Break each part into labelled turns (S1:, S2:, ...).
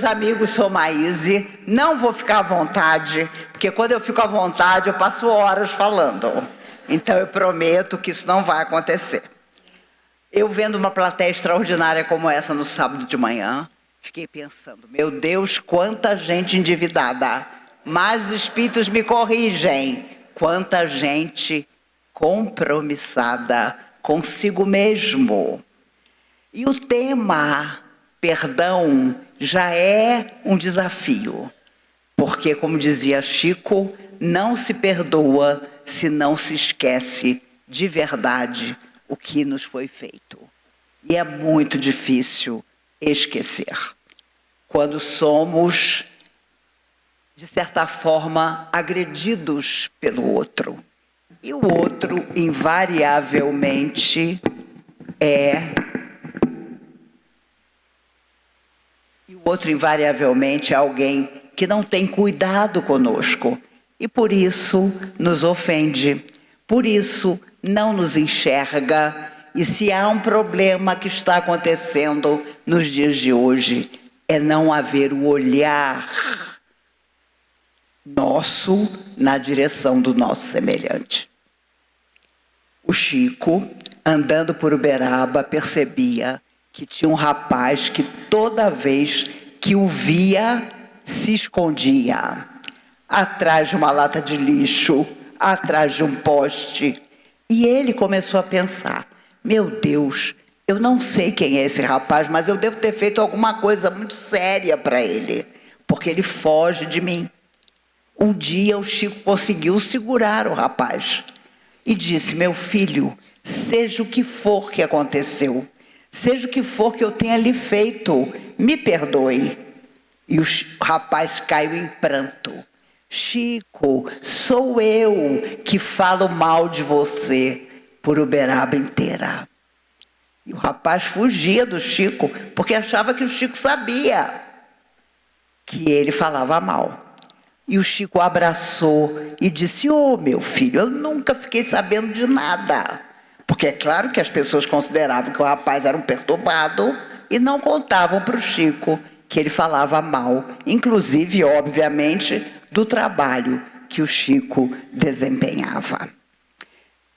S1: meus amigos Somaíse, não vou ficar à vontade, porque quando eu fico à vontade eu passo horas falando. Então eu prometo que isso não vai acontecer. Eu vendo uma plateia extraordinária como essa no sábado de manhã, fiquei pensando, meu Deus, quanta gente endividada, mas os espíritos me corrigem, quanta gente compromissada consigo mesmo. E o tema perdão já é um desafio, porque, como dizia Chico, não se perdoa se não se esquece de verdade o que nos foi feito. E é muito difícil esquecer quando somos, de certa forma, agredidos pelo outro. E o outro, invariavelmente, é alguém que não tem cuidado conosco. E por isso nos ofende, por isso não nos enxerga. E se há um problema que está acontecendo nos dias de hoje, é não haver o olhar nosso na direção do nosso semelhante. O Chico, andando por Uberaba, percebia que tinha um rapaz que toda vez que o via, se escondia atrás de uma lata de lixo, atrás de um poste. E ele começou a pensar, meu Deus, eu não sei quem é esse rapaz, mas eu devo ter feito alguma coisa muito séria para ele, porque ele foge de mim. Um dia o Chico conseguiu segurar o rapaz e disse, meu filho, seja o que for que aconteceu, seja o que for que eu tenha lhe feito, me perdoe. E o rapaz caiu em pranto. Chico, sou eu que falo mal de você por Uberaba inteira. E o rapaz fugia do Chico, porque achava que o Chico sabia que ele falava mal. E o Chico abraçou e disse, meu filho, eu nunca fiquei sabendo de nada. Porque é claro que as pessoas consideravam que o rapaz era um perturbado e não contavam para o Chico que ele falava mal, inclusive, obviamente, do trabalho que o Chico desempenhava.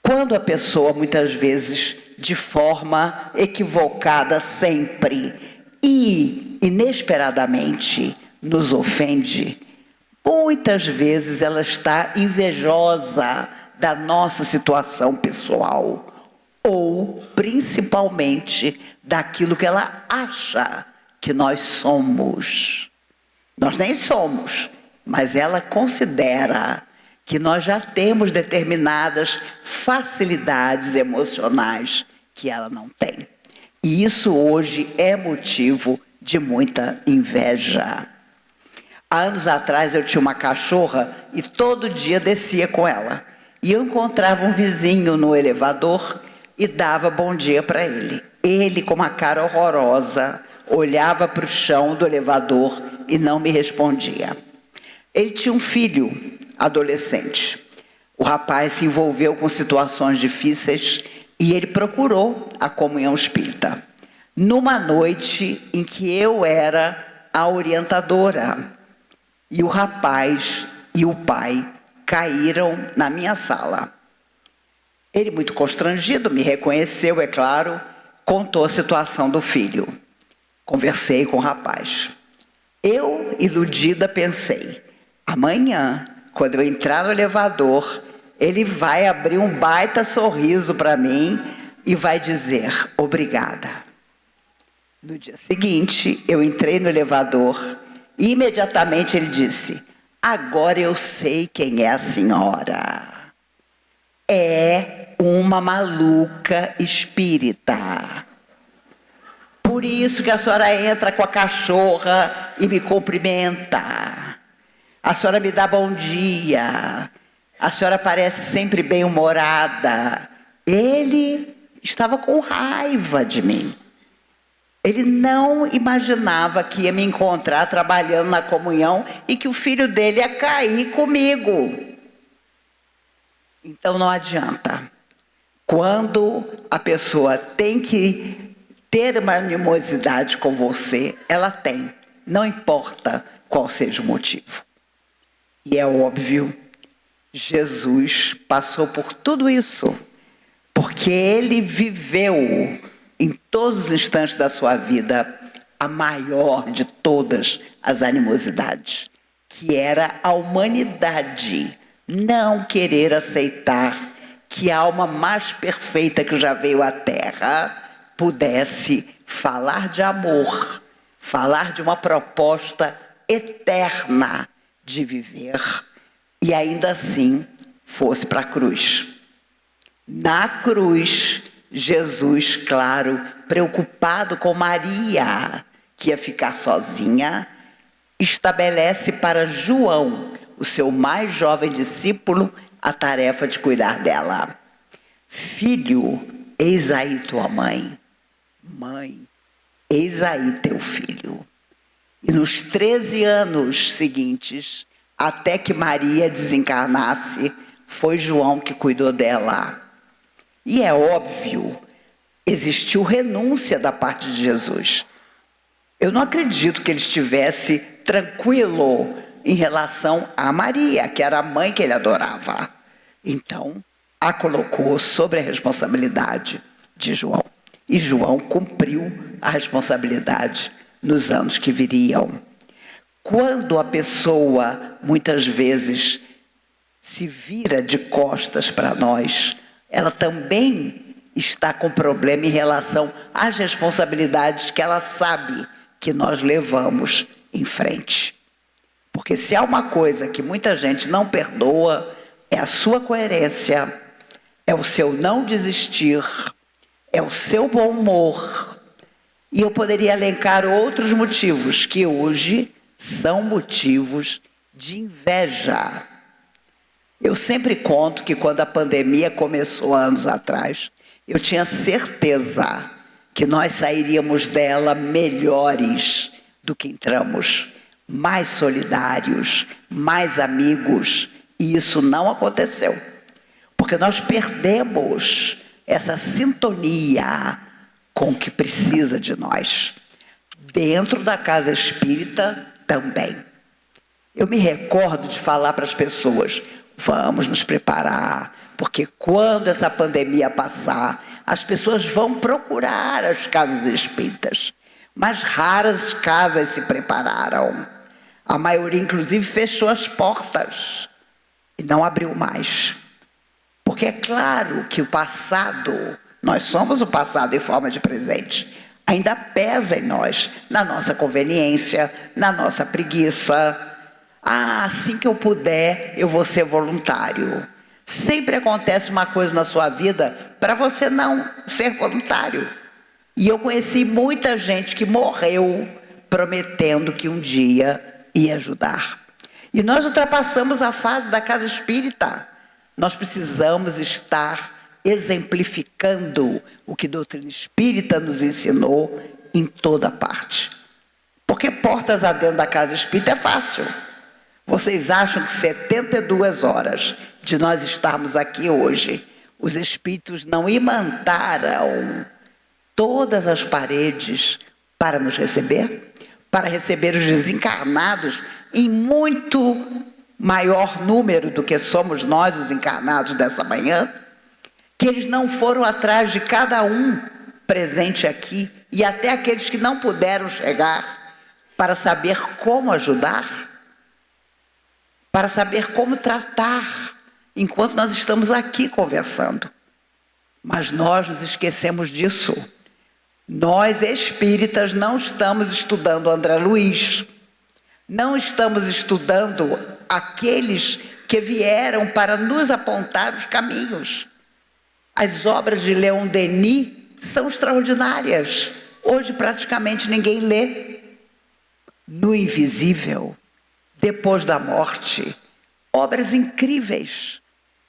S1: Quando a pessoa, muitas vezes, de forma equivocada sempre e inesperadamente nos ofende, muitas vezes ela está invejosa da nossa situação pessoal ou, principalmente, daquilo que ela acha que nós somos. Nós nem somos, mas ela considera que nós já temos determinadas facilidades emocionais que ela não tem. E isso hoje é motivo de muita inveja. Há anos atrás eu tinha uma cachorra e todo dia descia com ela. E eu encontrava um vizinho no elevador e dava bom dia para ele. Ele, com uma cara horrorosa, olhava para o chão do elevador e não me respondia. Ele tinha um filho adolescente. O rapaz se envolveu com situações difíceis e ele procurou a comunhão espírita. Numa noite em que eu era a orientadora, e o rapaz e o pai caíram na minha sala. Ele, muito constrangido, me reconheceu, é claro, contou a situação do filho. Conversei com o rapaz. Eu, iludida, pensei, amanhã, quando eu entrar no elevador, ele vai abrir um baita sorriso para mim e vai dizer, obrigada. No dia seguinte, eu entrei no elevador e imediatamente ele disse, agora eu sei quem é a senhora. É uma maluca espírita. Por isso que a senhora entra com a cachorra e me cumprimenta. A senhora me dá bom dia. A senhora parece sempre bem-humorada. Ele estava com raiva de mim. Ele não imaginava que ia me encontrar trabalhando na comunhão e que o filho dele ia cair comigo. Então não adianta. Quando a pessoa tem que ter uma animosidade com você, ela tem. não importa qual seja o motivo. E é óbvio, Jesus passou por tudo isso, porque ele viveu em todos os instantes da sua vida a maior de todas as animosidades, que era a humanidade não querer aceitar que a alma mais perfeita que já veio à Terra pudesse falar de amor, falar de uma proposta eterna de viver e ainda assim fosse para a cruz. Na cruz, Jesus, claro, preocupado com Maria, que ia ficar sozinha, estabelece para João, o seu mais jovem discípulo, a tarefa de cuidar dela. Filho, eis aí tua mãe. Mãe, eis aí teu filho. E nos 13 anos seguintes, até que Maria desencarnasse, foi João que cuidou dela. E é óbvio, existiu renúncia da parte de Jesus. Eu não acredito que ele estivesse tranquilo em relação a Maria, que era a mãe que ele adorava. Então, a colocou sobre a responsabilidade de João. E João cumpriu a responsabilidade nos anos que viriam. Quando a pessoa, muitas vezes, se vira de costas para nós, ela também está com problema em relação às responsabilidades que ela sabe que nós levamos em frente. Porque se há uma coisa que muita gente não perdoa, é a sua coerência, é o seu não desistir, é o seu bom humor. E eu poderia elencar outros motivos que hoje são motivos de inveja. Eu sempre conto que quando a pandemia começou anos atrás, eu tinha certeza que nós sairíamos dela melhores do que entramos, mais solidários, mais amigos, e isso não aconteceu, porque nós perdemos essa sintonia com o que precisa de nós. Dentro da casa espírita também. Eu me recordo de falar para as pessoas, vamos nos preparar, porque quando essa pandemia passar, as pessoas vão procurar as casas espíritas. Mas raras casas se prepararam. A maioria, inclusive, fechou as portas e não abriu mais. Porque é claro que o passado, nós somos o passado em forma de presente, ainda pesa em nós, na nossa conveniência, na nossa preguiça. Ah, assim que eu puder, eu vou ser voluntário. Sempre acontece uma coisa na sua vida para você não ser voluntário. E eu conheci muita gente que morreu prometendo que um dia ia ajudar. E nós ultrapassamos a fase da casa espírita. Nós precisamos estar exemplificando o que a doutrina espírita nos ensinou em toda parte. Porque portas adentro da casa espírita é fácil. Vocês acham que 72 horas de nós estarmos aqui hoje, os espíritos não imantaram todas as paredes para nos receber? Para receber os desencarnados em muito maior número do que somos nós, os encarnados dessa manhã? Que eles não foram atrás de cada um presente aqui, e até aqueles que não puderam chegar, para saber como ajudar? Para saber como tratar, enquanto nós estamos aqui conversando. Mas nós nos esquecemos disso. Nós, espíritas, não estamos estudando André Luiz, não estamos estudando aqueles que vieram para nos apontar os caminhos. As obras de Leon Denis são extraordinárias. Hoje praticamente ninguém lê. No Invisível, Depois da Morte, obras incríveis,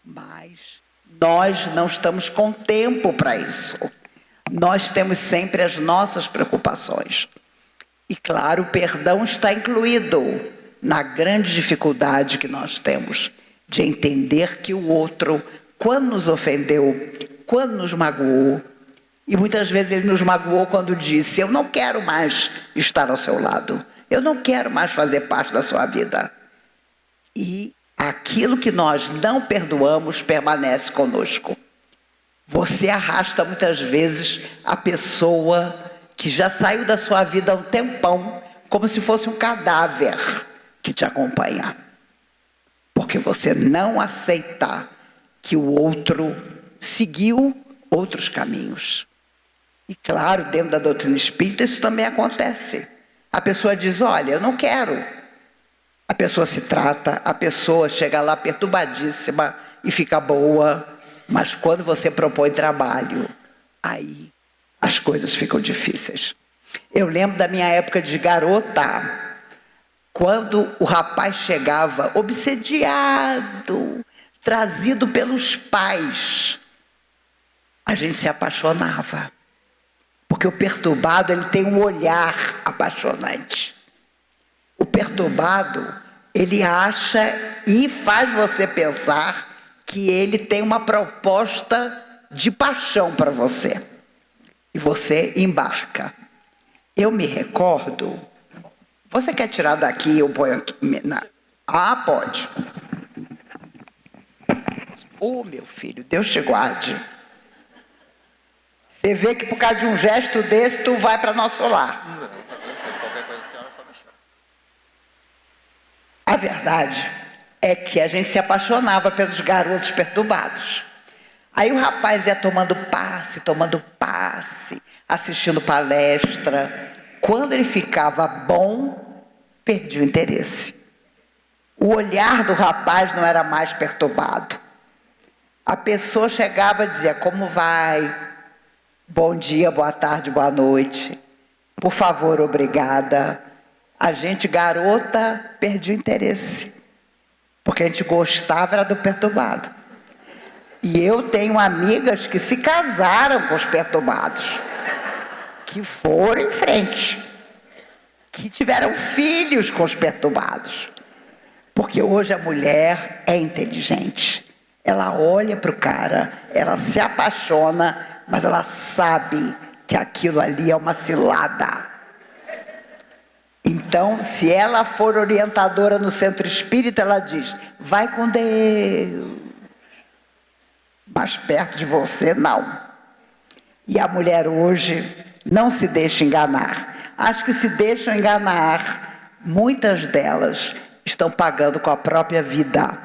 S1: mas nós não estamos com tempo para isso. Nós temos sempre as nossas preocupações. E claro, o perdão está incluído na grande dificuldade que nós temos de entender que o outro, quando nos ofendeu, quando nos magoou, e muitas vezes ele nos magoou quando disse, eu não quero mais estar ao seu lado, Eu não quero mais fazer parte da sua vida. E aquilo que nós não perdoamos permanece conosco. Você arrasta muitas vezes a pessoa que já saiu da sua vida há um tempão, como se fosse um cadáver que te acompanha. Porque você não aceita que o outro seguiu outros caminhos. E claro, dentro da doutrina espírita isso também acontece. A pessoa diz, olha, eu não quero. A pessoa se trata, a pessoa chega lá perturbadíssima e fica boa. Mas quando você propõe trabalho, aí as coisas ficam difíceis. Eu lembro da minha época de garota, quando o rapaz chegava obsediado, trazido pelos pais, a gente se apaixonava. Porque o perturbado, ele tem um olhar apaixonante. O perturbado, ele acha e faz você pensar que ele tem uma proposta de paixão para você. E você embarca. Eu me recordo... Você quer tirar daqui, eu ponho aqui? Ah, pode. Oh, meu filho, Deus te guarde. Você vê que por causa de um gesto desse, tu vai para nosso lar.
S2: Não, qualquer coisa a senhora só me chama.
S1: A verdade é que a gente se apaixonava pelos garotos perturbados. Aí o rapaz ia tomando passe, assistindo palestra. Quando ele ficava bom, perdia o interesse. O olhar do rapaz não era mais perturbado. A pessoa chegava e dizia, como vai? Bom dia, boa tarde, boa noite. Por favor, obrigada. A gente, garota, perdia o interesse. Porque a gente gostava era do perturbado. E eu tenho amigas que se casaram com os perturbados. Que foram em frente. Que tiveram filhos com os perturbados. Porque hoje a mulher é inteligente. Ela olha para o cara, ela se apaixona, mas ela sabe que aquilo ali é uma cilada. Então, se ela for orientadora no centro espírita, ela diz, vai com Deus. Mas perto de você, não. E a mulher hoje não se deixa enganar. As que se deixam enganar, muitas delas estão pagando com a própria vida.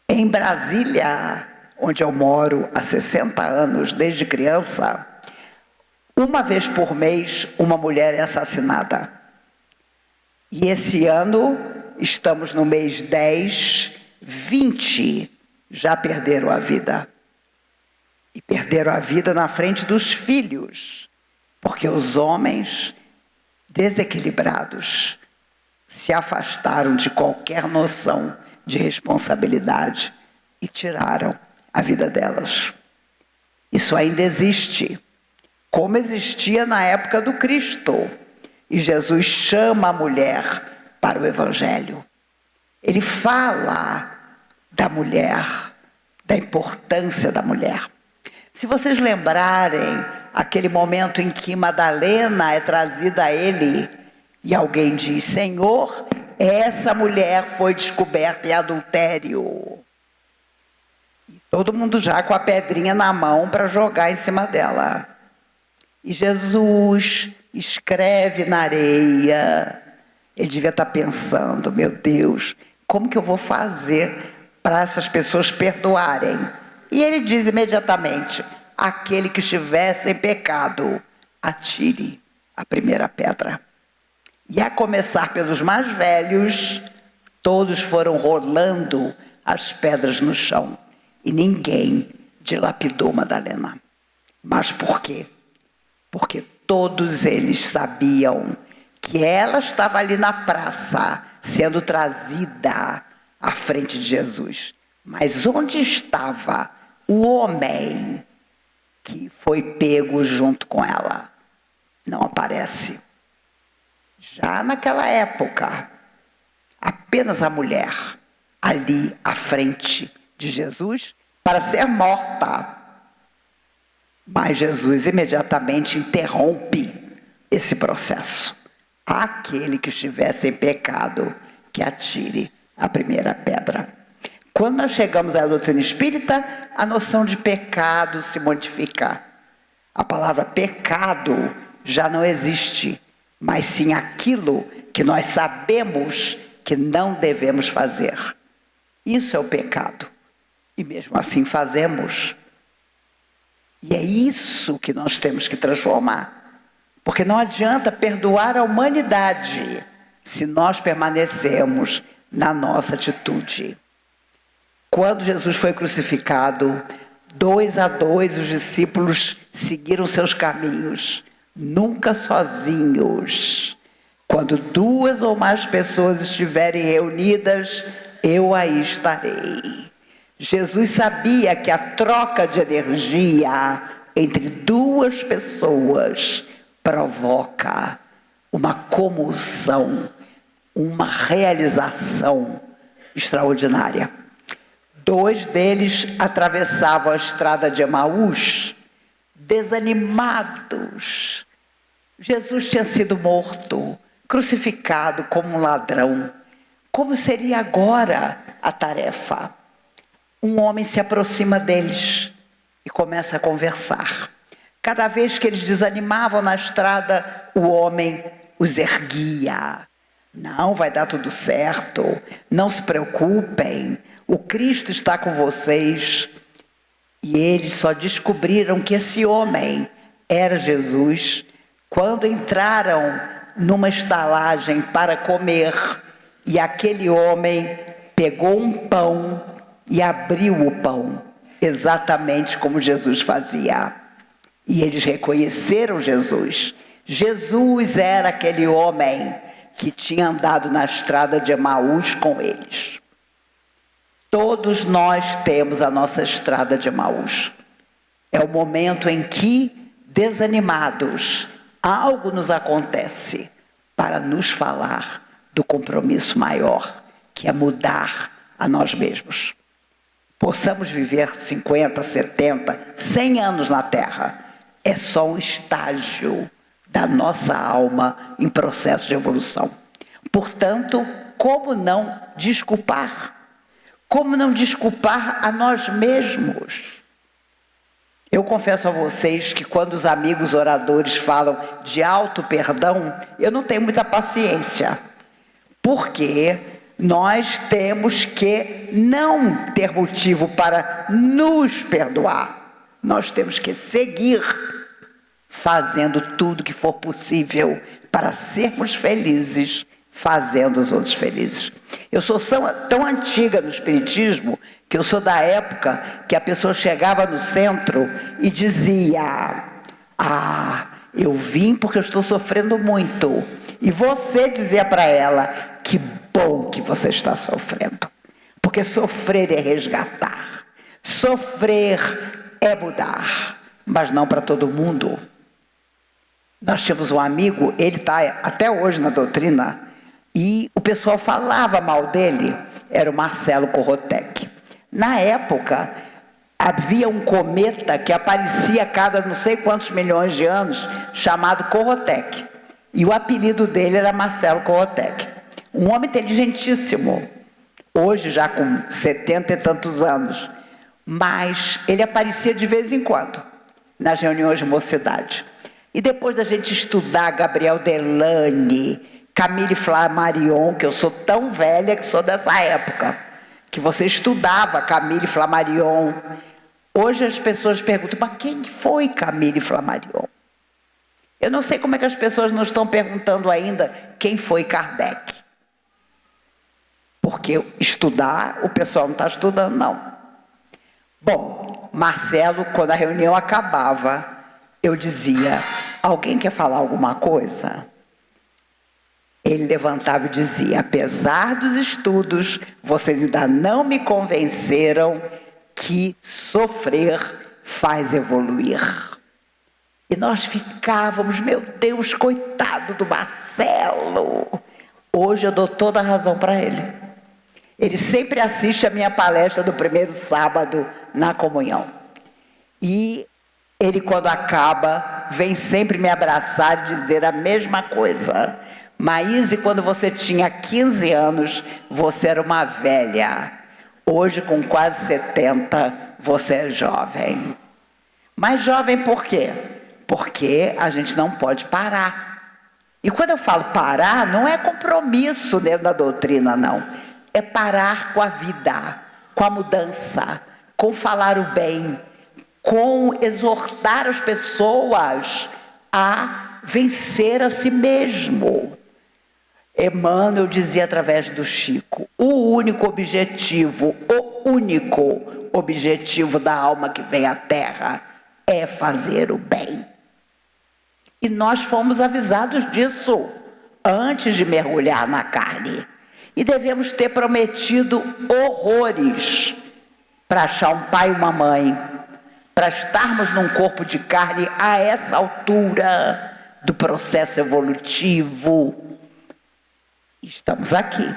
S1: Em Brasília, onde eu moro há 60 anos, desde criança, uma vez por mês, uma mulher é assassinada. E esse ano, estamos no mês 10, 20 já perderam a vida. E perderam a vida na frente dos filhos, porque os homens desequilibrados se afastaram de qualquer noção de responsabilidade e tiraram a vida delas. Isso ainda existe, como existia na época do Cristo. E Jesus chama a mulher para o Evangelho. Ele fala da mulher, da importância da mulher. Se vocês lembrarem aquele momento em que Madalena é trazida a ele e alguém diz, Senhor, essa mulher foi descoberta em adultério. E todo mundo já com a pedrinha na mão para jogar em cima dela. E Jesus escreve na areia. Ele devia estar pensando, meu Deus, como que eu vou fazer para essas pessoas perdoarem? E ele diz imediatamente, aquele que estiver sem pecado, atire a primeira pedra. E a começar pelos mais velhos, todos foram rolando as pedras no chão. E ninguém dilapidou Madalena. Mas por quê? Porque todos eles sabiam que ela estava ali na praça, sendo trazida à frente de Jesus. Mas onde estava o homem que foi pego junto com ela? Não aparece. Já naquela época, apenas a mulher ali à frente de Jesus para ser morta. Mas Jesus imediatamente interrompe esse processo. Aquele que estiver sem pecado, que atire a primeira pedra. Quando nós chegamos à doutrina espírita, a noção de pecado se modifica. A palavra pecado já não existe, mas sim aquilo que nós sabemos que não devemos fazer. Isso é o pecado. E mesmo assim fazemos. E é isso que nós temos que transformar. Porque não adianta perdoar a humanidade se nós permanecemos na nossa atitude. Quando Jesus foi crucificado, 2 a 2 os discípulos seguiram seus caminhos, nunca sozinhos. Quando 2 ou mais pessoas estiverem reunidas, eu aí estarei. Jesus sabia que a troca de energia entre 2 pessoas provoca uma comoção, uma realização extraordinária. 2 deles atravessavam a estrada de Emaús, desanimados. Jesus tinha sido morto, crucificado como um ladrão. Como seria agora a tarefa? Um homem se aproxima deles e começa a conversar. Cada vez que eles desanimavam na estrada, o homem os erguia. Não, vai dar tudo certo, não se preocupem, o Cristo está com vocês. E eles só descobriram que esse homem era Jesus quando entraram numa estalagem para comer, e aquele homem pegou um pão e abriu o pão, exatamente como Jesus fazia. E eles reconheceram Jesus. Jesus era aquele homem que tinha andado na estrada de Emaús com eles. Todos nós temos a nossa estrada de Emaús. É o momento em que, desanimados, algo nos acontece para nos falar do compromisso maior, que é mudar a nós mesmos. Possamos viver 50, 70, 100 anos na Terra. É só um estágio da nossa alma em processo de evolução. Portanto, como não desculpar? Como não desculpar a nós mesmos? Eu confesso a vocês que quando os amigos oradores falam de auto-perdão, eu não tenho muita paciência. Porque nós temos que não ter motivo para nos perdoar. Nós temos que seguir fazendo tudo que for possível para sermos felizes, fazendo os outros felizes. Eu sou tão antiga no espiritismo que eu sou da época que a pessoa chegava no centro e dizia: eu vim porque eu estou sofrendo muito. E você dizia para ela: que bom que você está sofrendo, porque sofrer é resgatar, sofrer é mudar, mas não para todo mundo. Nós tínhamos um amigo, ele está até hoje na doutrina, e o pessoal falava mal dele, era o Marcelo Corrotec. Na época, havia um cometa que aparecia a cada não sei quantos milhões de anos, chamado Corrotec. E o apelido dele era Marcelo Corrotec. Um homem inteligentíssimo, hoje já com 70 e tantos anos. Mas ele aparecia de vez em quando, nas reuniões de mocidade. E depois da gente estudar Gabriel Delane, Camille Flammarion, que eu sou tão velha que sou dessa época, que você estudava Camille Flammarion. Hoje as pessoas perguntam: mas quem foi Camille Flammarion? Eu não sei como é que as pessoas não estão perguntando ainda quem foi Kardec. Porque estudar, o pessoal não está estudando, não. Bom, Marcelo, quando a reunião acabava, eu dizia: alguém quer falar alguma coisa? Ele levantava e dizia: apesar dos estudos, vocês ainda não me convenceram que sofrer faz evoluir. E nós ficávamos: meu Deus, coitado do Marcelo. Hoje eu dou toda a razão para ele. Ele sempre assiste a minha palestra do primeiro sábado na comunhão. E ele, quando acaba, vem sempre me abraçar e dizer a mesma coisa. Maíse, quando você tinha 15 anos, você era uma velha. Hoje, com quase 70, você é jovem. Mas jovem por quê? Porque a gente não pode parar. E quando eu falo parar, não é compromisso dentro da doutrina, não. É parar com a vida, com a mudança, com falar o bem, com exortar as pessoas a vencer a si mesmo. Emmanuel dizia através do Chico, o único objetivo da alma que vem à Terra é fazer o bem. E nós fomos avisados disso antes de mergulhar na carne. E devemos ter prometido horrores para achar um pai e uma mãe, para estarmos num corpo de carne a essa altura do processo evolutivo. Estamos aqui.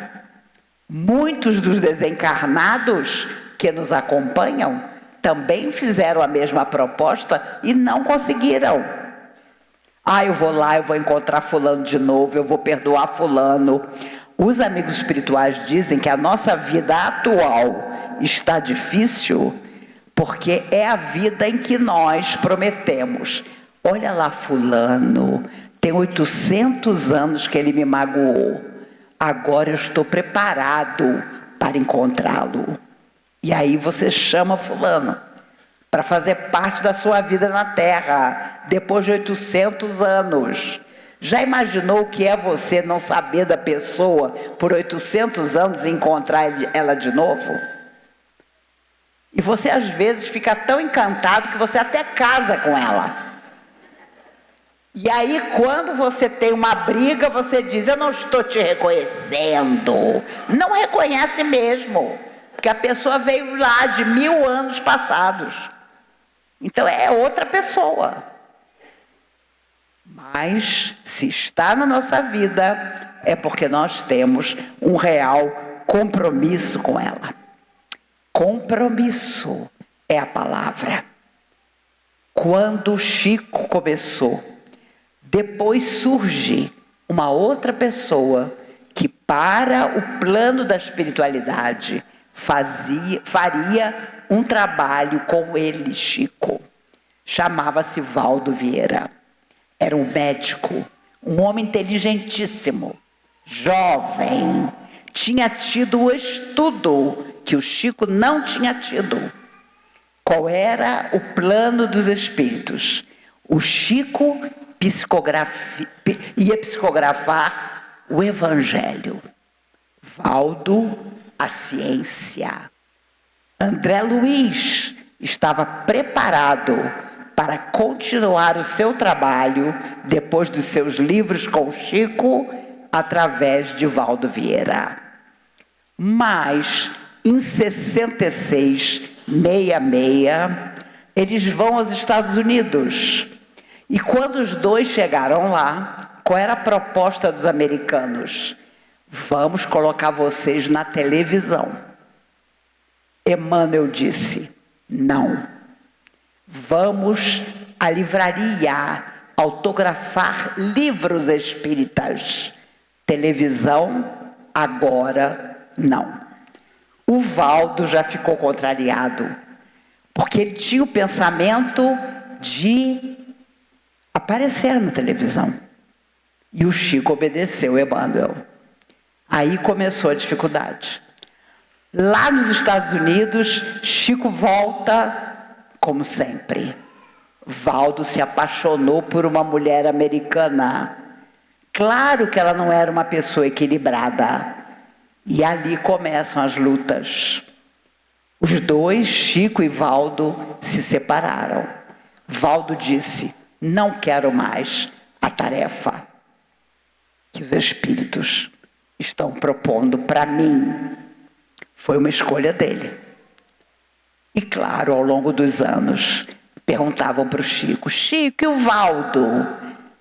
S1: Muitos dos desencarnados que nos acompanham também fizeram a mesma proposta e não conseguiram. Eu vou lá, eu vou encontrar fulano de novo, eu vou perdoar fulano. Os amigos espirituais dizem que a nossa vida atual está difícil porque é a vida em que nós prometemos. Olha lá fulano, tem 800 anos que ele me magoou. Agora eu estou preparado para encontrá-lo. E aí você chama fulano para fazer parte da sua vida na Terra, depois de 800 anos. Já imaginou o que é você não saber da pessoa por 800 anos e encontrar ela de novo? E você às vezes fica tão encantado que você até casa com ela. E aí, quando você tem uma briga, você diz, eu não estou te reconhecendo. Não reconhece mesmo, porque a pessoa veio lá de 1000 anos passados. Então, é outra pessoa. Mas, se está na nossa vida, é porque nós temos um real compromisso com ela. Compromisso é a palavra. Quando o Chico começou, depois surge uma outra pessoa que, para o plano da espiritualidade, faria um trabalho com ele, Chico. Chamava-se Valdo Vieira. Era um médico, um homem inteligentíssimo, jovem. Tinha tido o estudo que o Chico não tinha tido. Qual era o plano dos espíritos? O Chico ia psicografar o Evangelho. Valdo, a ciência. André Luiz estava preparado para continuar o seu trabalho depois dos seus livros com Chico, através de Valdo Vieira. Mas, em 66, eles vão aos Estados Unidos. E quando os dois chegaram lá, qual era a proposta dos americanos? Vamos colocar vocês na televisão. Emmanuel disse, não. Vamos à livraria autografar livros espíritas. Televisão, agora não. O Valdo já ficou contrariado, porque ele tinha o pensamento de aparecer na televisão. E o Chico obedeceu Emmanuel. Aí começou a dificuldade. Lá nos Estados Unidos, Chico volta como sempre. Valdo se apaixonou por uma mulher americana. Claro que ela não era uma pessoa equilibrada. E ali começam as lutas. Os dois, Chico e Valdo, se separaram. Valdo disse, não quero mais a tarefa que os espíritos estão propondo para mim. Foi uma escolha dele. E claro, ao longo dos anos, perguntavam para o Chico, Chico, e o Valdo?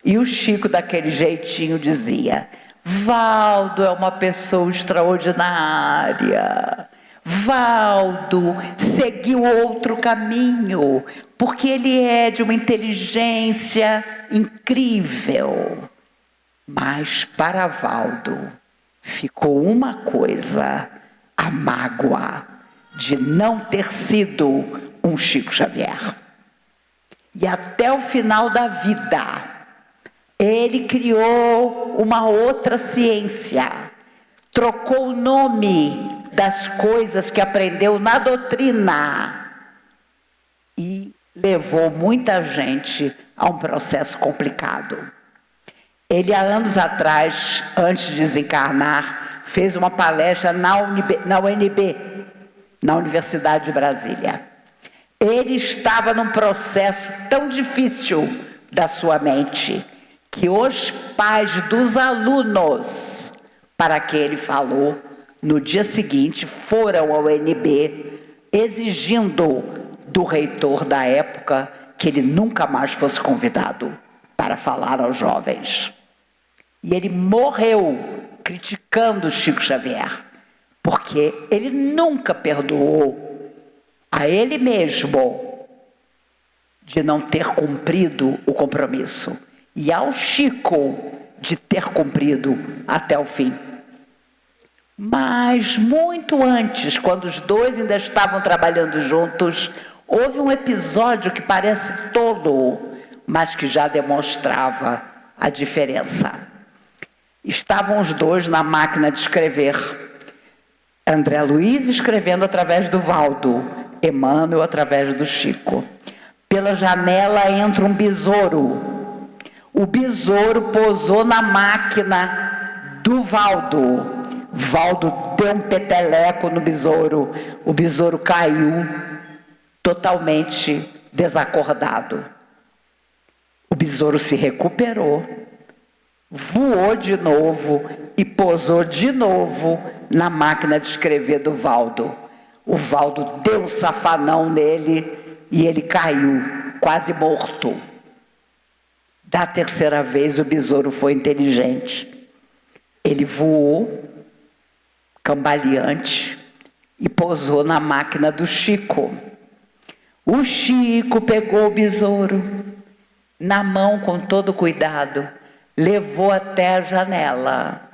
S1: E o Chico, daquele jeitinho, dizia, Valdo é uma pessoa extraordinária. Valdo seguiu outro caminho, porque ele é de uma inteligência incrível. Mas para Valdo ficou uma coisa, a mágoa de não ter sido um Chico Xavier. E até o final da vida, ele criou uma outra ciência, trocou o nome das coisas que aprendeu na doutrina e levou muita gente a um processo complicado. Ele, há anos atrás, antes de desencarnar, fez uma palestra na UNB, na Universidade de Brasília. Ele estava num processo tão difícil da sua mente, que os pais dos alunos, para quem ele falou, no dia seguinte, foram ao UNB, exigindo do reitor da época que ele nunca mais fosse convidado para falar aos jovens. E ele morreu criticando Chico Xavier, porque ele nunca perdoou a ele mesmo de não ter cumprido o compromisso, e ao Chico de ter cumprido até o fim. Mas muito antes, quando os dois ainda estavam trabalhando juntos, houve um episódio que parece tolo, mas que já demonstrava a diferença. Estavam os dois na máquina de escrever. André Luiz escrevendo através do Valdo, Emmanuel através do Chico. Pela janela entra um besouro. O besouro pousou na máquina do Valdo. Valdo deu um peteleco no besouro. O besouro caiu totalmente desacordado. O besouro se recuperou, voou de novo e pousou de novo na máquina de escrever do Valdo. O Valdo deu um safanão nele e ele caiu, quase morto. Da terceira vez, o besouro foi inteligente. Ele voou, cambaleante, e pousou na máquina do Chico. O Chico pegou o besouro na mão com todo cuidado, levou até a janela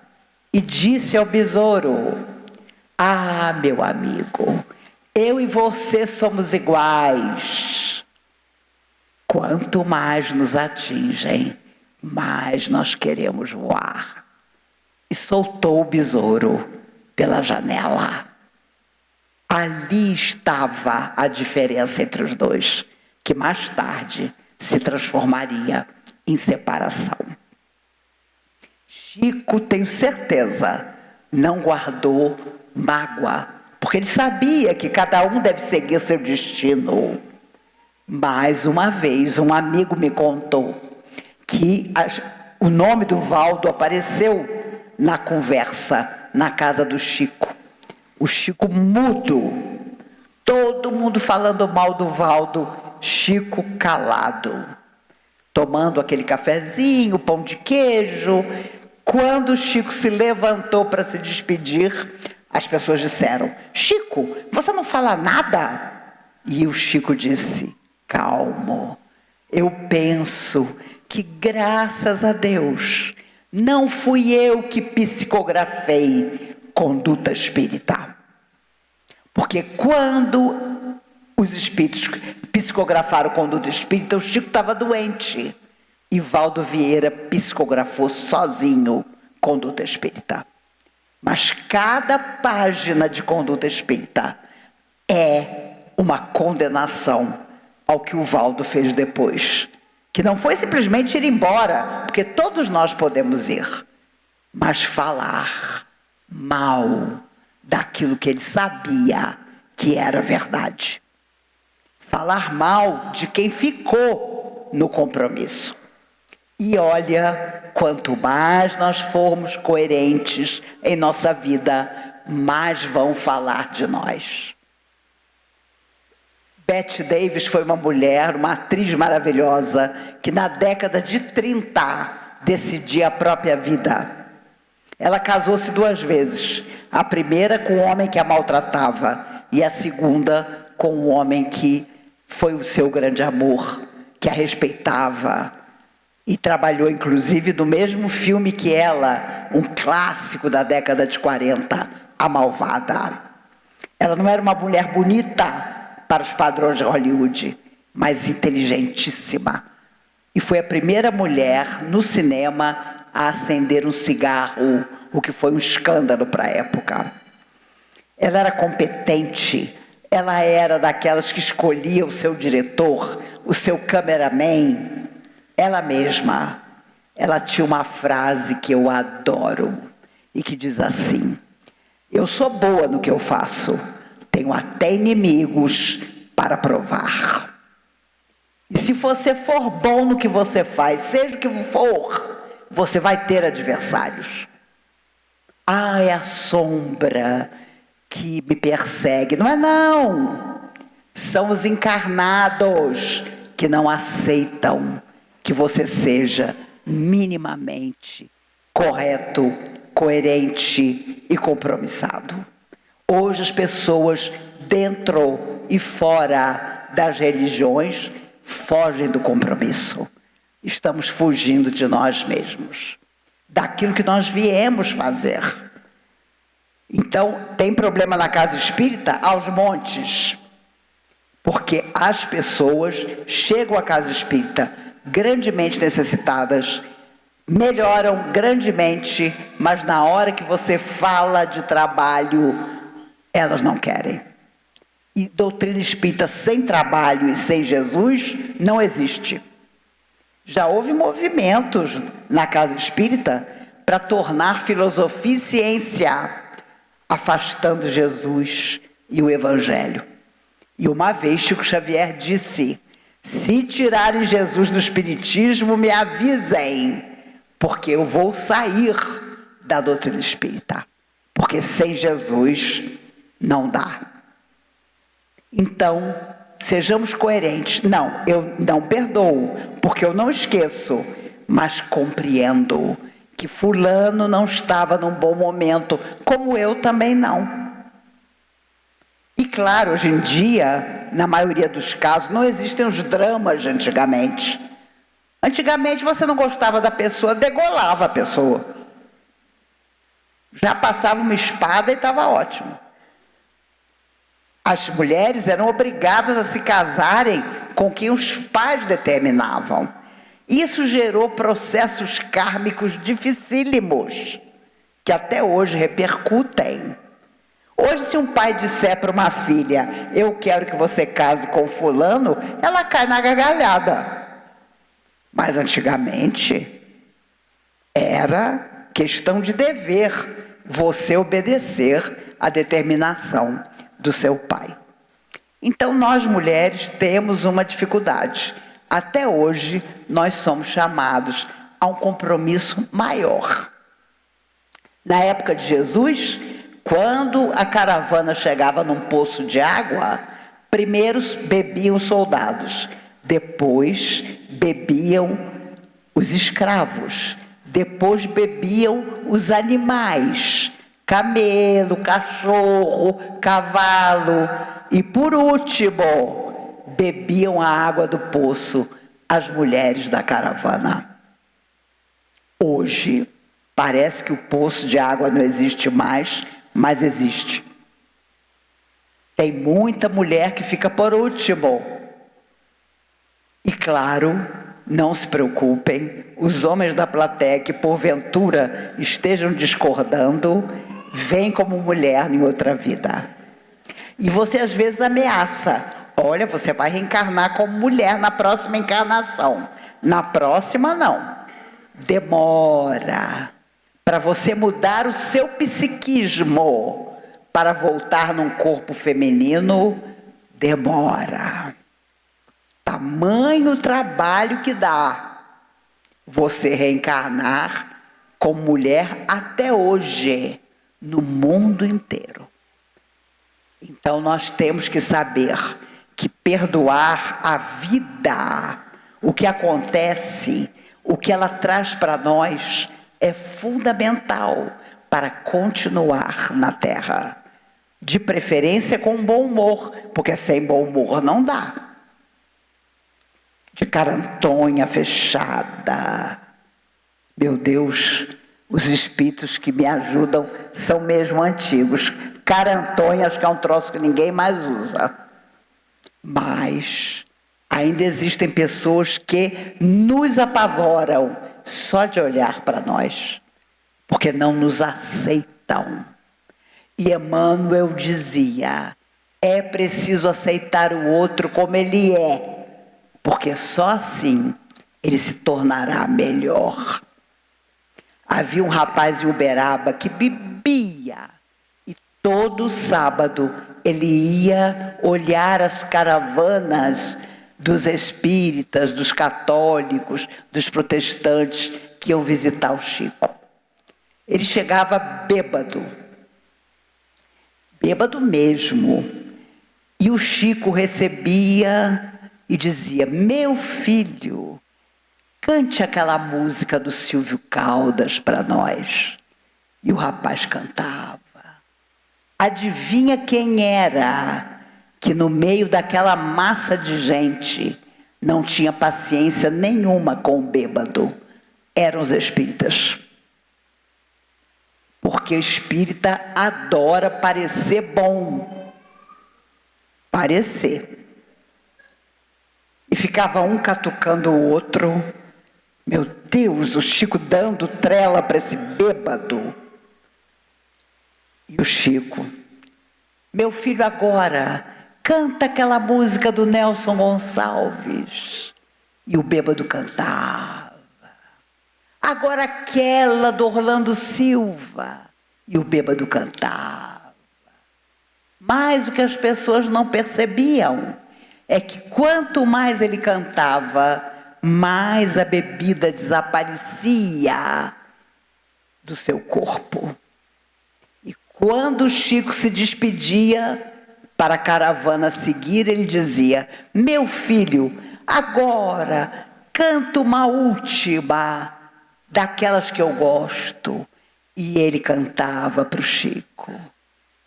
S1: e disse ao besouro: ah, meu amigo, eu e você somos iguais. Quanto mais nos atingem, mais nós queremos voar. E soltou o besouro pela janela. Ali estava a diferença entre os dois, que mais tarde se transformaria em separação. Chico, tenho certeza, não guardou mágoa, porque ele sabia que cada um deve seguir seu destino. Mais uma vez, um amigo me contou que o nome do Valdo apareceu na conversa na casa do Chico. O Chico mudo, todo mundo falando mal do Valdo, Chico calado, tomando aquele cafezinho, pão de queijo. Quando o Chico se levantou para se despedir, as pessoas disseram: Chico, você não fala nada? E o Chico disse: calmo, eu penso que graças a Deus não fui eu que psicografei conduta espírita. Porque quando os espíritos psicografaram conduta espírita, o Chico estava doente. E Valdo Vieira psicografou sozinho conduta espírita. Mas cada página de conduta espírita é uma condenação ao que o Valdo fez depois. Que não foi simplesmente ir embora, porque todos nós podemos ir, mas falar mal daquilo que ele sabia que era verdade. Falar mal de quem ficou no compromisso. E olha, quanto mais nós formos coerentes em nossa vida, mais vão falar de nós. Bette Davis foi uma mulher, uma atriz maravilhosa, que na década de 30 decidia a própria vida. Ela casou-se 2 vezes. A primeira com um homem que a maltratava e a segunda com um homem que foi o seu grande amor, que a respeitava E trabalhou, inclusive, no mesmo filme que ela, um clássico da década de 40, A Malvada. Ela não era uma mulher bonita para os padrões de Hollywood, mas inteligentíssima. E foi a primeira mulher no cinema a acender um cigarro, o que foi um escândalo para a época. Ela era competente, ela era daquelas que escolhia o seu diretor, o seu cameraman. Ela mesma, ela tinha uma frase que eu adoro e que diz assim: eu sou boa no que eu faço, tenho até inimigos para provar. E se você for bom no que você faz, seja o que for, você vai ter adversários. Ah, é a sombra que me persegue. Não é não. São os encarnados que não aceitam que você seja minimamente correto, coerente e compromissado. Hoje as pessoas dentro e fora das religiões fogem do compromisso. Estamos fugindo de nós mesmos, daquilo que nós viemos fazer. Então, tem problema na casa espírita aos montes, porque as pessoas chegam à casa espírita grandemente necessitadas, melhoram grandemente, mas na hora que você fala de trabalho, elas não querem. E doutrina espírita sem trabalho e sem Jesus não existe. Já houve movimentos na casa espírita para tornar filosofia e ciência, afastando Jesus e o Evangelho. E uma vez Chico Xavier disse: se tirarem Jesus do espiritismo, me avisem, porque eu vou sair da doutrina espírita, porque sem Jesus não dá. Então, sejamos coerentes. Não, eu não perdoo, porque eu não esqueço, mas compreendo que fulano não estava num bom momento, como eu também não. E claro, hoje em dia, na maioria dos casos, não existem os dramas de antigamente. Antigamente você não gostava da pessoa, degolava a pessoa. Já passava uma espada e estava ótimo. As mulheres eram obrigadas a se casarem com quem os pais determinavam. Isso gerou processos kármicos dificílimos, que até hoje repercutem. Hoje, se um pai disser para uma filha: eu quero que você case com fulano, ela cai na gargalhada. Mas antigamente, era questão de dever você obedecer à determinação do seu pai. Então, nós mulheres temos uma dificuldade. Até hoje, nós somos chamados a um compromisso maior. Na época de Jesus, quando a caravana chegava num poço de água, primeiro bebiam os soldados, depois bebiam os escravos, depois bebiam os animais, camelo, cachorro, cavalo, e por último, bebiam a água do poço as mulheres da caravana. Hoje, parece que o poço de água não existe mais, mas existe. Tem muita mulher que fica por último. E claro, não se preocupem, os homens da plateia que porventura estejam discordando, vêm como mulher em outra vida. E você às vezes ameaça: olha, você vai reencarnar como mulher na próxima encarnação. Na próxima não. Demora. Para você mudar o seu psiquismo para voltar num corpo feminino, demora. Tamanho trabalho que dá você reencarnar como mulher até hoje, no mundo inteiro. Então nós temos que saber que perdoar a vida, o que acontece, o que ela traz para nós, é fundamental para continuar na Terra. De preferência com bom humor, porque sem bom humor não dá. de carantonha fechada. Meu Deus, os espíritos que me ajudam são mesmo antigos. Carantonha, acho que é um troço que ninguém mais usa. Mas ainda existem pessoas que nos apavoram só de olhar para nós, porque não nos aceitam. E Emmanuel dizia, é preciso aceitar o outro como ele é, porque só assim ele se tornará melhor. Havia um rapaz em Uberaba que bebia, e todo sábado ele ia olhar as caravanas dos espíritas, dos católicos, dos protestantes que iam visitar o Chico. Ele chegava bêbado mesmo, e o Chico recebia e dizia, meu filho, cante aquela música do Silvio Caldas para nós. E o rapaz cantava. Adivinha quem era que no meio daquela massa de gente não tinha paciência nenhuma com o bêbado? Eram os espíritas. Porque o espírita adora parecer bom. Parecer. E ficava um catucando o outro. Meu Deus, o Chico dando trela para esse bêbado. E o Chico, meu filho, agora, canta aquela música do Nelson Gonçalves. E o bêbado cantava. Agora aquela do Orlando Silva. E o bêbado cantava. Mas o que as pessoas não percebiam é que quanto mais ele cantava, mais a bebida desaparecia do seu corpo. E quando o Chico se despedia para a caravana seguir, ele dizia, meu filho, agora canta uma última daquelas que eu gosto. E ele cantava para o Chico.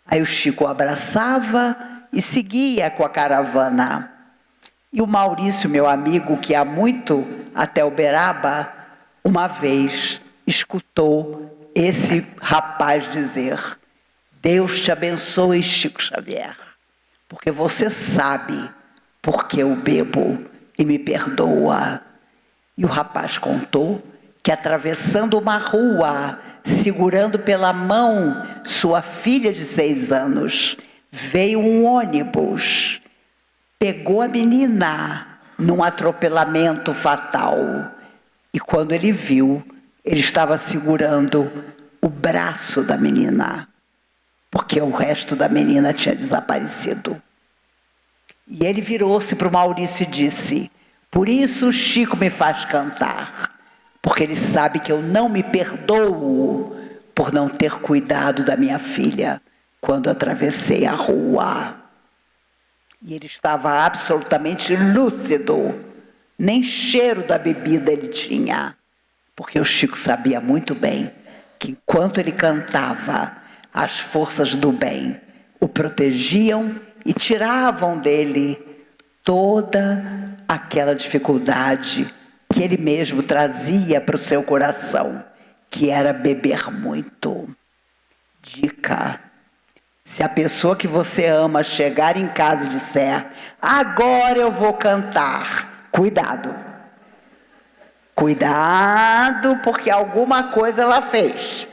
S1: Aí o Chico o abraçava e seguia com a caravana. E o Maurício, meu amigo, que há muito até Uberaba, uma vez escutou esse rapaz dizer, Deus te abençoe, Chico Xavier, porque você sabe porque eu bebo e me perdoa. E o rapaz contou que atravessando uma rua, segurando pela mão sua filha de 6 anos, veio um ônibus, pegou a menina num atropelamento fatal. E quando ele viu, ele estava segurando o braço da menina, porque o resto da menina tinha desaparecido. E ele virou-se para o Maurício e disse, por isso o Chico me faz cantar, porque ele sabe que eu não me perdoo por não ter cuidado da minha filha quando atravessei a rua. E ele estava absolutamente lúcido, nem cheiro da bebida ele tinha, porque o Chico sabia muito bem que enquanto ele cantava, as forças do bem o protegiam e tiravam dele toda aquela dificuldade que ele mesmo trazia para o seu coração, que era beber muito. Dica: se a pessoa que você ama chegar em casa e disser, agora eu vou cantar, cuidado. Cuidado, porque alguma coisa ela fez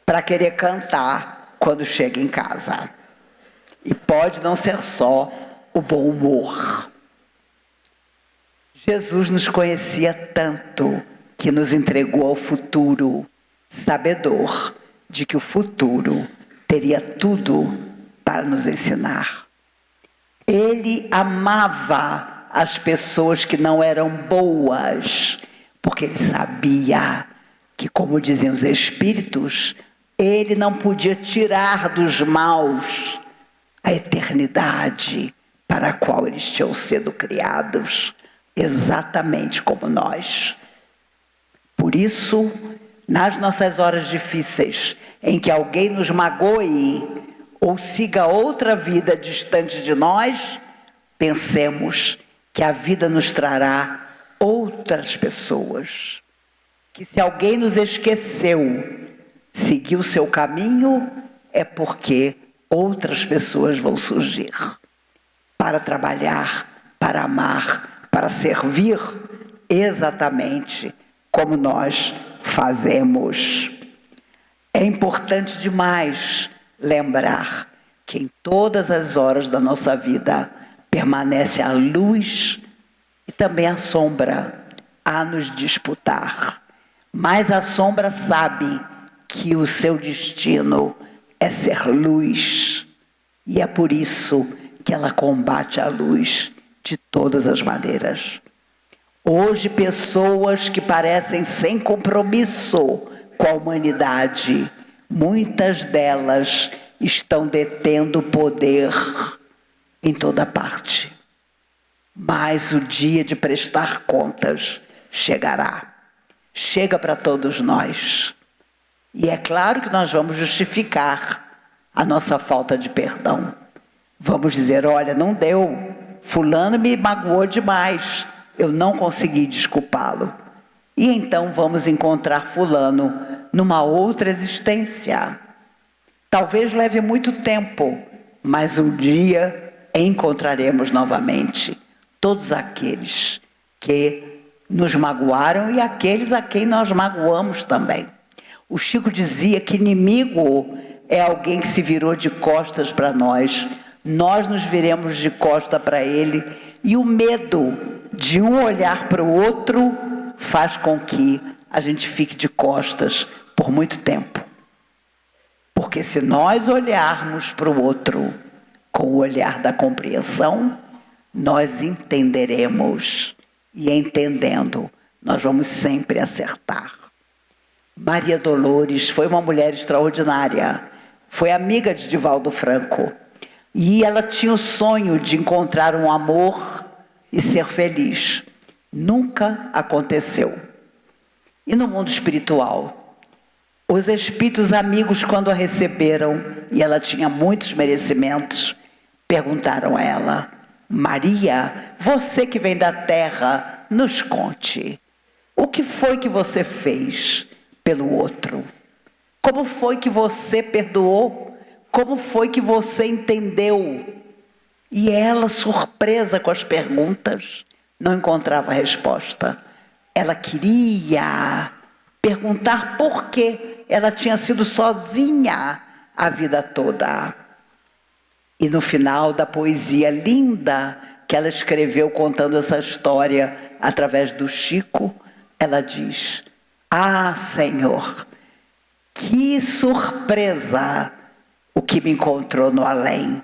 S1: para querer cantar quando chega em casa. E pode não ser só o bom humor. Jesus nos conhecia tanto que nos entregou ao futuro, sabedor de que o futuro teria tudo para nos ensinar. Ele amava as pessoas que não eram boas, porque ele sabia que, como diziam os espíritos, ele não podia tirar dos maus a eternidade para a qual eles tinham sido criados, exatamente como nós. Por isso, nas nossas horas difíceis, em que alguém nos magoe ou siga outra vida distante de nós, pensemos que a vida nos trará outras pessoas. Que se alguém nos esqueceu, seguir o seu caminho, é porque outras pessoas vão surgir para trabalhar, para amar, para servir, exatamente como nós fazemos. É importante demais lembrar que em todas as horas da nossa vida permanece a luz e também a sombra a nos disputar. Mas a sombra sabe que o seu destino é ser luz. E é por isso que ela combate a luz de todas as maneiras. Hoje, pessoas que parecem sem compromisso com a humanidade, muitas delas estão detendo poder em toda parte. Mas o dia de prestar contas chegará. Chega para todos nós. E é claro que nós vamos justificar a nossa falta de perdão. Vamos dizer, olha, não deu. Fulano me magoou demais. Eu não consegui desculpá-lo. E então vamos encontrar fulano numa outra existência. Talvez leve muito tempo, mas um dia encontraremos novamente todos aqueles que nos magoaram e aqueles a quem nós magoamos também. O Chico dizia que inimigo é alguém que se virou de costas para nós. Nós nos viremos de costa para ele. E o medo de um olhar para o outro faz com que a gente fique de costas por muito tempo. Porque se nós olharmos para o outro com o olhar da compreensão, nós entenderemos. E entendendo, nós vamos sempre acertar. Maria Dolores foi uma mulher extraordinária. Foi amiga de Divaldo Franco. E ela tinha o sonho de encontrar um amor e ser feliz. Nunca aconteceu. E no mundo espiritual, os espíritos amigos, quando a receberam, e ela tinha muitos merecimentos, perguntaram a ela: Maria, você que vem da terra, nos conte. O que foi que você fez pelo outro? Como foi que você perdoou? Como foi que você entendeu? E ela, surpresa com as perguntas, não encontrava resposta. Ela queria perguntar por que ela tinha sido sozinha a vida toda. E no final da poesia linda que ela escreveu contando essa história através do Chico, ela diz: ah, Senhor, que surpresa o que me encontrou no além.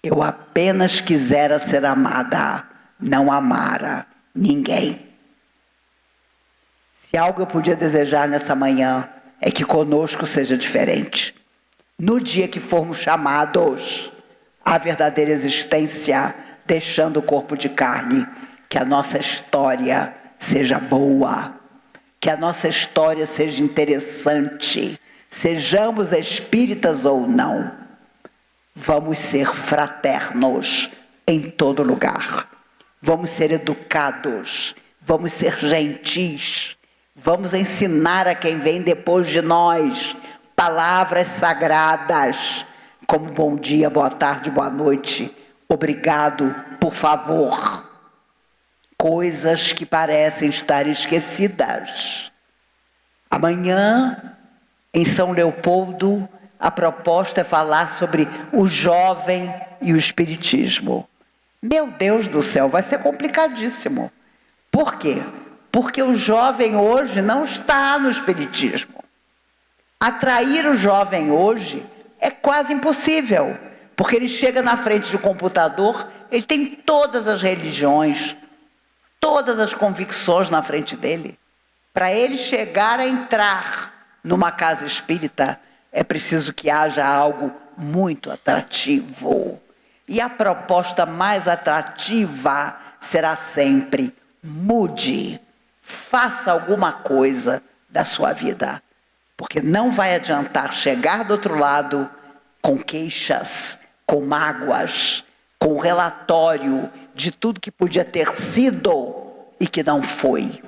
S1: Eu apenas quisera ser amada, não amara ninguém. Se algo eu podia desejar nessa manhã é que conosco seja diferente. No dia que formos chamados à verdadeira existência, deixando o corpo de carne, que a nossa história seja boa, que a nossa história seja interessante, sejamos espíritas ou não, vamos ser fraternos em todo lugar, vamos ser educados, vamos ser gentis, vamos ensinar a quem vem depois de nós palavras sagradas, como bom dia, boa tarde, boa noite, obrigado, por favor. Coisas que parecem estar esquecidas. Amanhã, em São Leopoldo, a proposta é falar sobre o jovem e o espiritismo. Meu Deus do céu, vai ser complicadíssimo. Por quê? Porque o jovem hoje não está no espiritismo. Atrair o jovem hoje é quase impossível, porque ele chega na frente do computador, ele tem todas as religiões, todas as convicções na frente dele. Para ele chegar a entrar numa casa espírita, é preciso que haja algo muito atrativo. E a proposta mais atrativa será sempre: mude, faça alguma coisa da sua vida. Porque não vai adiantar chegar do outro lado com queixas, com mágoas, com relatório de tudo que podia ter sido e que não foi.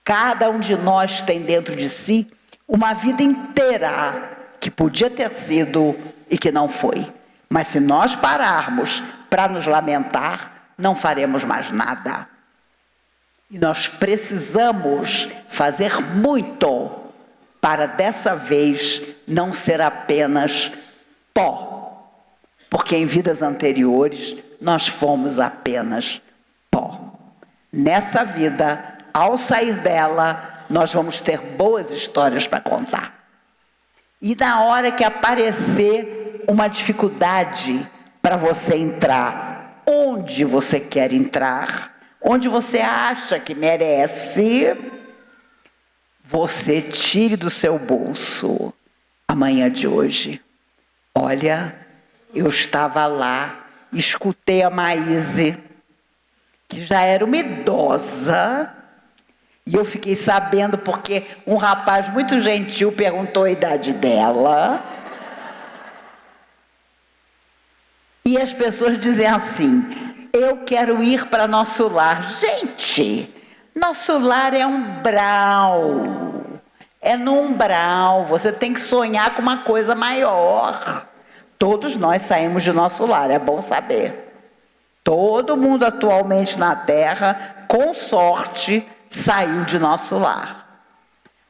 S1: Cada um de nós tem dentro de si uma vida inteira que podia ter sido e que não foi. Mas se nós pararmos para nos lamentar, não faremos mais nada. E nós precisamos fazer muito para dessa vez não ser apenas pó. Porque em vidas anteriores nós fomos apenas pó. Nessa vida, ao sair dela, nós vamos ter boas histórias para contar. E na hora que aparecer uma dificuldade para você entrar onde você quer entrar, onde você acha que merece, você tire do seu bolso a manhã de hoje. Olha, eu estava lá, escutei a Maíse, que já era uma idosa, e eu fiquei sabendo porque um rapaz muito gentil perguntou a idade dela. E as pessoas dizem assim: eu quero ir para nosso lar. Gente, nosso lar é umbral. É no umbral. Você tem que sonhar com uma coisa maior. Todos nós saímos de nosso lar, é bom saber. Todo mundo atualmente na Terra, com sorte, saiu de nosso lar.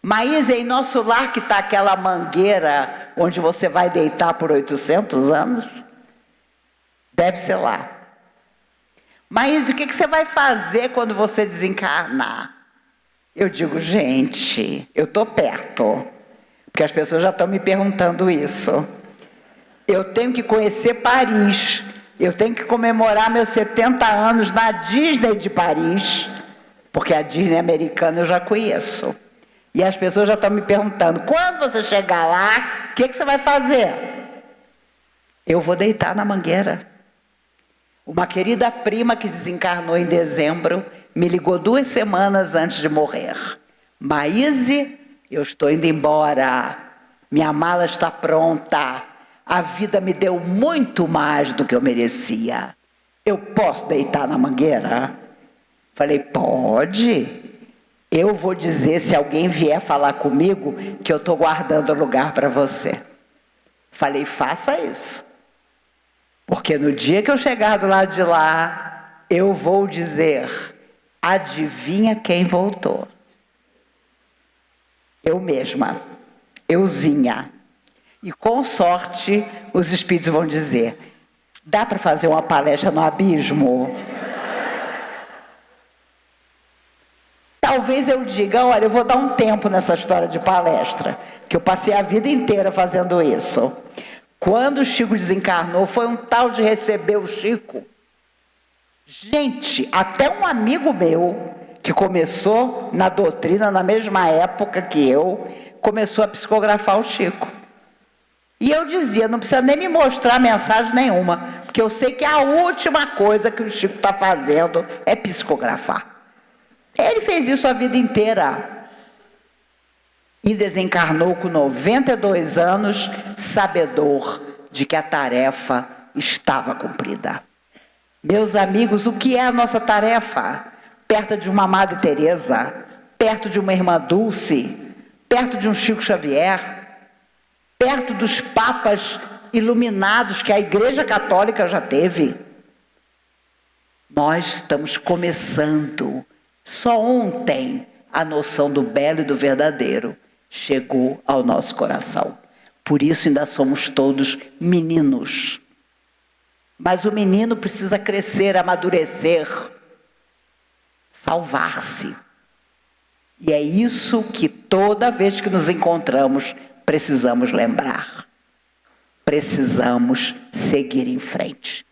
S1: Mas em nosso lar que está aquela mangueira onde você vai deitar por 800 anos? Deve ser lá. Mas o que você vai fazer quando você desencarnar? Eu digo, gente, eu estou perto. Porque as pessoas já estão me perguntando isso. Eu tenho que conhecer Paris. Eu tenho que comemorar meus 70 anos na Disney de Paris. Porque a Disney americana eu já conheço. E as pessoas já estão me perguntando, quando você chegar lá, o que você vai fazer? Eu vou deitar na mangueira. Uma querida prima que desencarnou em dezembro me ligou 2 semanas antes de morrer. Maíse, eu estou indo embora. Minha mala está pronta. A vida me deu muito mais do que eu merecia. Eu posso deitar na mangueira? Falei, pode. Eu vou dizer, se alguém vier falar comigo, que eu estou guardando lugar para você. Falei, faça isso. Porque no dia que eu chegar do lado de lá, eu vou dizer, adivinha quem voltou? Eu mesma, euzinha. E com sorte, os espíritos vão dizer, dá para fazer uma palestra no abismo? Talvez eu diga, olha, eu vou dar um tempo nessa história de palestra, que eu passei a vida inteira fazendo isso. Quando o Chico desencarnou, foi um tal de receber o Chico. Gente, até um amigo meu, que começou na doutrina na mesma época que eu, começou a psicografar o Chico. E eu dizia, não precisa nem me mostrar mensagem nenhuma, porque eu sei que a última coisa que o Chico está fazendo é psicografar. Ele fez isso a vida inteira. E desencarnou com 92 anos, sabedor de que a tarefa estava cumprida. Meus amigos, o que é a nossa tarefa? Perto de uma Madre Teresa, perto de uma Irmã Dulce, perto de um Chico Xavier, perto dos papas iluminados que a Igreja Católica já teve. Nós estamos começando. Só ontem a noção do belo e do verdadeiro chegou ao nosso coração. Por isso ainda somos todos meninos. Mas o menino precisa crescer, amadurecer, salvar-se. E é isso que toda vez que nos encontramos precisamos lembrar. Precisamos seguir em frente.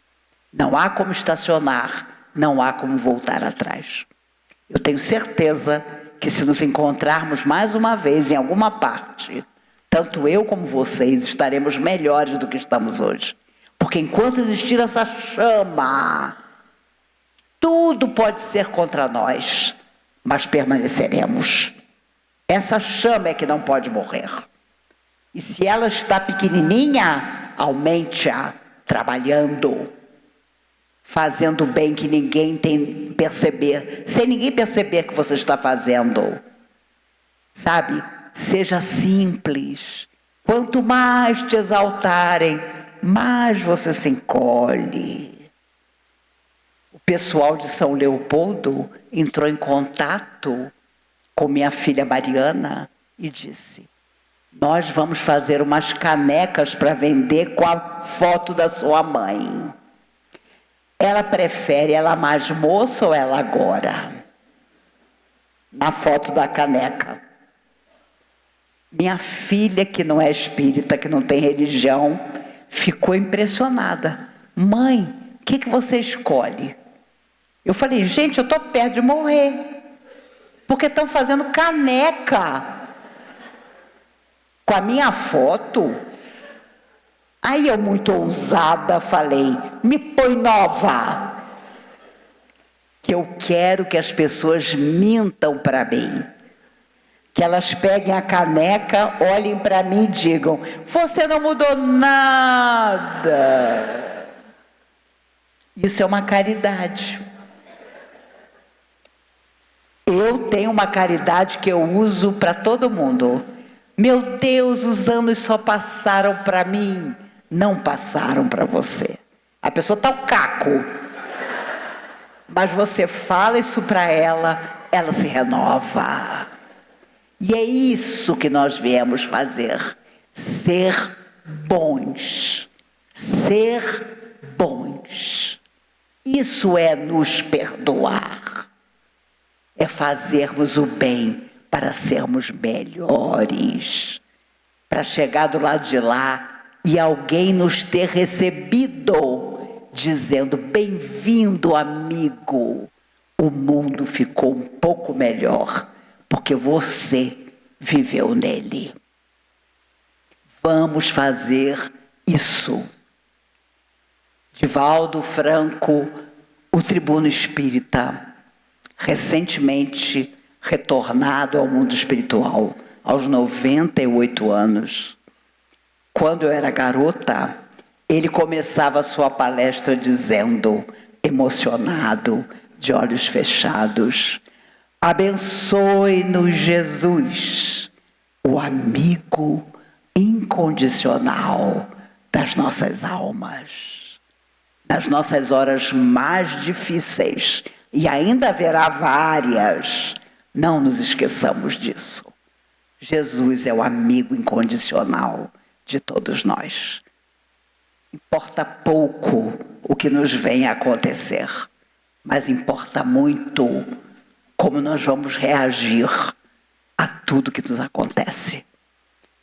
S1: Não há como estacionar, não há como voltar atrás. Eu tenho certeza que se nos encontrarmos mais uma vez em alguma parte, tanto eu como vocês estaremos melhores do que estamos hoje. Porque enquanto existir essa chama, tudo pode ser contra nós, mas permaneceremos. Essa chama é que não pode morrer. E se ela está pequenininha, aumente-a trabalhando, fazendo bem que ninguém tem perceber, sem ninguém perceber que você está fazendo. Sabe? Seja simples. Quanto mais te exaltarem, mais você se encolhe. O pessoal de São Leopoldo entrou em contato com minha filha Mariana e disse: nós vamos fazer umas canecas para vender com a foto da sua mãe. Ela prefere ela mais moça ou ela agora? Na foto da caneca. Minha filha, que não é espírita, que não tem religião, ficou impressionada. Mãe, o que você escolhe? Eu falei, gente, eu estou perto de morrer. Porque estão fazendo caneca com a minha foto. Aí eu, muito ousada, falei, me põe nova. Que eu quero que as pessoas mintam para mim. Que elas peguem a caneca, olhem para mim e digam, você não mudou nada. Isso é uma caridade. Eu tenho uma caridade que eu uso para todo mundo. Meu Deus, os anos só passaram para mim. Não passaram para você. A pessoa está um caco. Mas você fala isso para ela, ela se renova. E é isso que nós viemos fazer. Ser bons. Ser bons. Isso é nos perdoar. É fazermos o bem para sermos melhores. Para chegar do lado de lá e alguém nos ter recebido, dizendo, bem-vindo, amigo. O mundo ficou um pouco melhor, porque você viveu nele. Vamos fazer isso. Divaldo Franco, o tribuno espírita, recentemente retornado ao mundo espiritual, aos 98 anos. Quando eu era garota, ele começava a sua palestra dizendo, emocionado, de olhos fechados, abençoe-nos, Jesus, o amigo incondicional das nossas almas. Nas nossas horas mais difíceis, e ainda haverá várias, não nos esqueçamos disso. Jesus é o amigo incondicional de todos nós. Importa pouco o que nos vem a acontecer, mas importa muito como nós vamos reagir a tudo que nos acontece.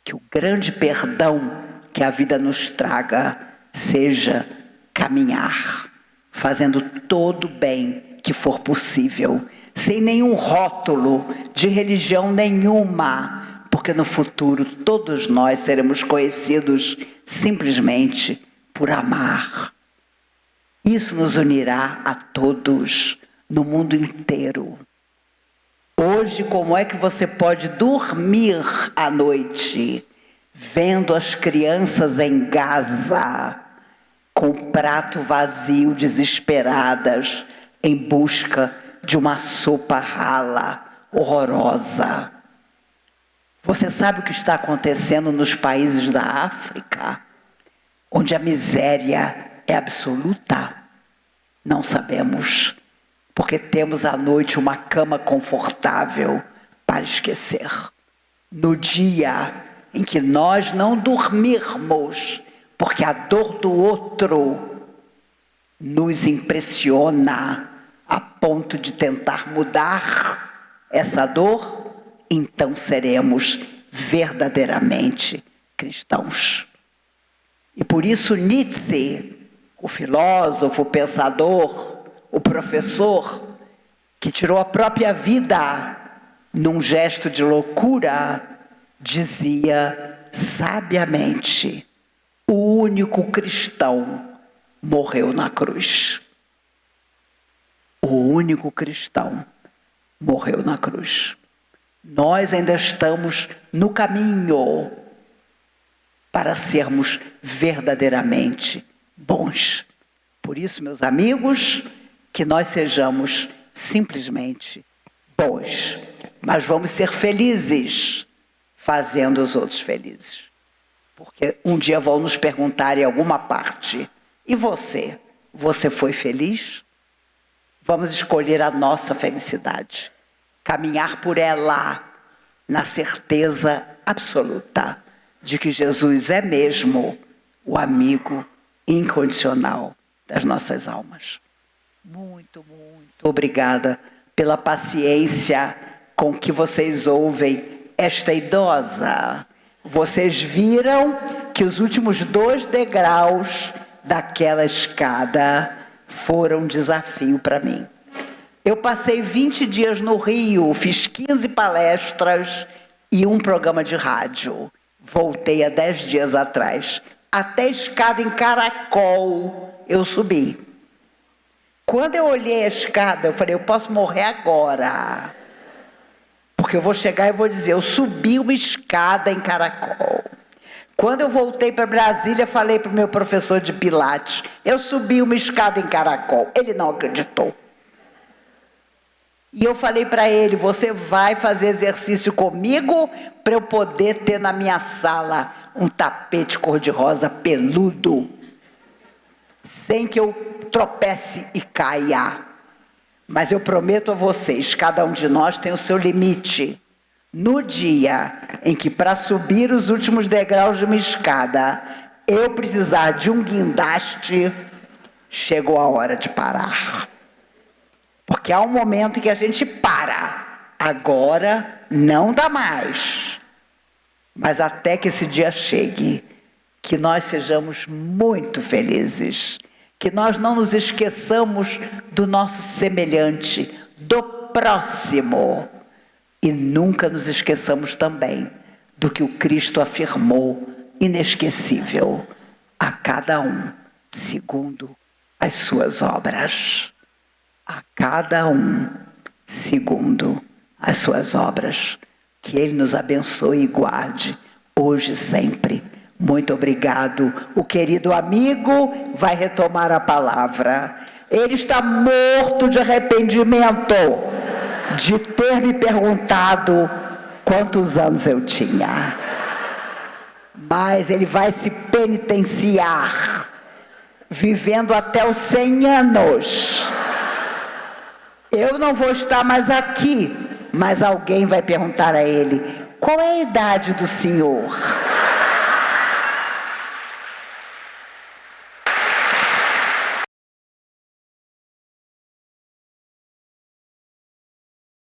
S1: Que o grande perdão que a vida nos traga seja caminhar, fazendo todo o bem que for possível, sem nenhum rótulo de religião nenhuma, porque no futuro todos nós seremos conhecidos simplesmente por amar. Isso nos unirá a todos no mundo inteiro. Hoje, como é que você pode dormir à noite vendo as crianças em Gaza com o prato vazio, desesperadas, em busca de uma sopa rala, horrorosa? Você sabe o que está acontecendo nos países da África, onde a miséria é absoluta? Não sabemos, porque temos à noite uma cama confortável para esquecer. No dia em que nós não dormirmos, porque a dor do outro nos impressiona a ponto de tentar mudar essa dor, então seremos verdadeiramente cristãos. E por isso Nietzsche, o filósofo, o pensador, o professor, que tirou a própria vida num gesto de loucura, dizia sabiamente, o único cristão morreu na cruz. O único cristão morreu na cruz. Nós ainda estamos no caminho para sermos verdadeiramente bons. Por isso, meus amigos, que nós sejamos simplesmente bons, mas vamos ser felizes fazendo os outros felizes. Porque um dia vão nos perguntar em alguma parte, e você? Você foi feliz? Vamos escolher a nossa felicidade, caminhar por ela na certeza absoluta de que Jesus é mesmo o amigo incondicional das nossas almas. Muito, muito obrigada pela paciência com que vocês ouvem esta idosa. Vocês viram que os últimos 2 degraus daquela escada foram um desafio para mim. Eu passei 20 dias no Rio, fiz 15 palestras e um programa de rádio. Voltei há 10 dias atrás. Até a escada em caracol eu subi. Quando eu olhei a escada, eu falei, eu posso morrer agora. Porque eu vou chegar e vou dizer, eu subi uma escada em caracol. Quando eu voltei para Brasília, falei para o meu professor de Pilates, eu subi uma escada em caracol. Ele não acreditou. E eu falei para ele, você vai fazer exercício comigo para eu poder ter na minha sala um tapete cor-de-rosa peludo, sem que eu tropece e caia. Mas eu prometo a vocês, cada um de nós tem o seu limite. No dia em que, para subir os últimos degraus de uma escada, eu precisar de um guindaste, chegou a hora de parar. Porque há um momento em que a gente para. Agora não dá mais. Mas até que esse dia chegue, que nós sejamos muito felizes. Que nós não nos esqueçamos do nosso semelhante, do próximo. E nunca nos esqueçamos também do que o Cristo afirmou, inesquecível, a cada um, segundo as suas obras. A cada um, segundo as suas obras. Que Ele nos abençoe e guarde, hoje e sempre. Muito obrigado. O querido amigo vai retomar a palavra. Ele está morto de arrependimento de ter me perguntado quantos anos eu tinha. Mas ele vai se penitenciar, vivendo até os 100 anos. Eu não vou estar mais aqui, mas alguém vai perguntar a ele, qual é a idade do senhor?